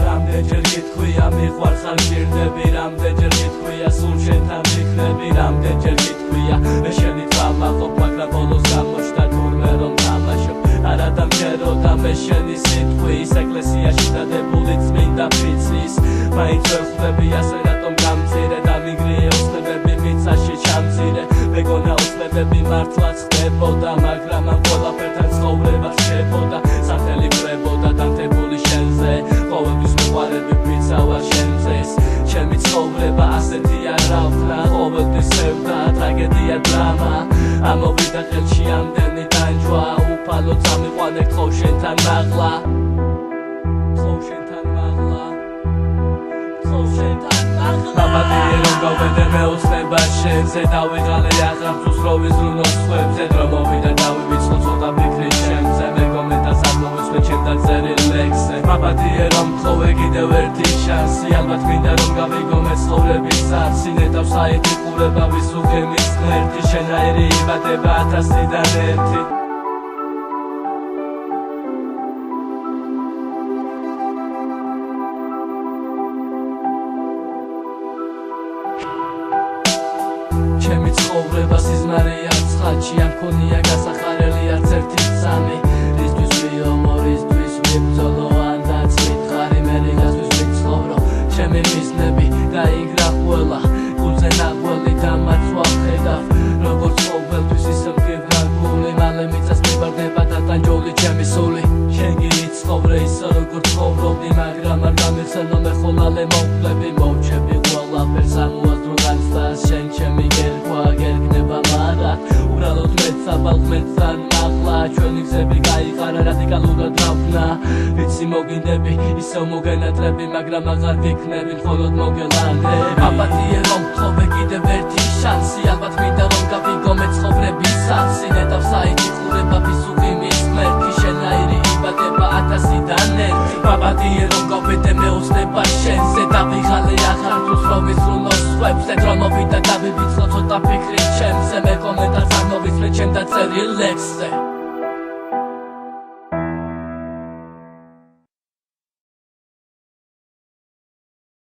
რამდენჯერ გითხვია მიყვარხარ გირდები რამდენჯერ გითხვია სულ შენთან ვიქნები რამდენჯერ გითხვია მე შენი თამა ყოფ მაგრამ ბოლოს გამოჩნდა თურმე რომ თამაშობ არა დამჯეროდა მე შენი სიტყვის ეკლესიაში დადებული წმინდა ფიცის მაინც ვერ ხვდები ასე რატომ გამწირე და მიგრიე ოცნებები მიწაში ჩამწირე მეგონა ოცნებები მართლაც ხდებოდა მაგრამ ამ ყველაფერთან ცხოვრება რჩებოდა სახელი ბრებოდა დამტებული შენზე ყოველთვის მოყვარები ვიცავარ შენზეს ჩემი ცხოვრება ასეთი არა ვქნა ყოველთვის სევდა ტრაგედია დრამა ამოვიდა ხელში ამდენი ტანჯვა უფალო წამიყვანე გთხოვ შენთან მაღლა გთხოვ შენთან მაღლა გთხოვ შენთან მაღლა მაბადიე რომ გავვედე მეოცნება შენზე დავიღალე აღამწუს რო ვიზრუნო სხვებზე დრო მოვიდა დავივიწყო ცოტა ფიქრი შენზე მეგონე და სამოვისმე ჩემთან წერილ ლექსზე მაბადიე რომ გთხოვე კიდევ ერთი შანსი ალბათ მინდა რომ გავიგო მე ცხოვრების საცი ნეტავს საერთი ყურება ვისუქე მის ღმერთი შენაირი იბადება 1000-დან ერთი ჩემი ცხოვრება სიზმარია ცხადში ამ ქონია გასახარელი არც ერთი წამი რისთვის ვიომორისთვის ვიბრძოლო ანაც მითხარი მე რიგასთვის ვიცხოვრო ჩემი მიზნები დაიგრა ყველა გულზე ნაღველი და მათ ვახედავ როგორც ყოველთვის ისე მგებრა გული მალე მიწას მიბარდება და ტანჯოლი ჩემი სული შენ გიცხოვრე ისე როგორ ცხოვრობდი მაგრამ არ გამიხსენო მე ხოლალე მოვკლები მოვჩები ყველაფერს ამოაზრო განცდა შენ ჩემი გერგვა გერგნება მარა უბრალოდ მეცაბალ ღმერთთან მაღლა ჩვენი გზები გაიყარა რადიკალურად დავქნა ვიცი მოგინდები ისევ მოგენატრები მაგრამ აღარ ვიქნები მხოლოდ მოგელანდები აპათიე რომ გთხოვე კიდევ ერთი შანსი ალბათ მინდა რომ გავიგო მე ცხოვრების საცი ნეტავს საერთი ყურება ვისუქი მის ღმერთი შენაირი იბადება 1000-დან ერთი აპათიე რომ გავვედე მეოცნება შენზე დავიღალე აღარდუს რომ ვიზრუნო სხვებზე დრო მოვიდა დავივიწყო ცოტა ფიქრი ჩემზე მე კომენტარს არ მოვისმე ჩემ დაწერილ ლექსზე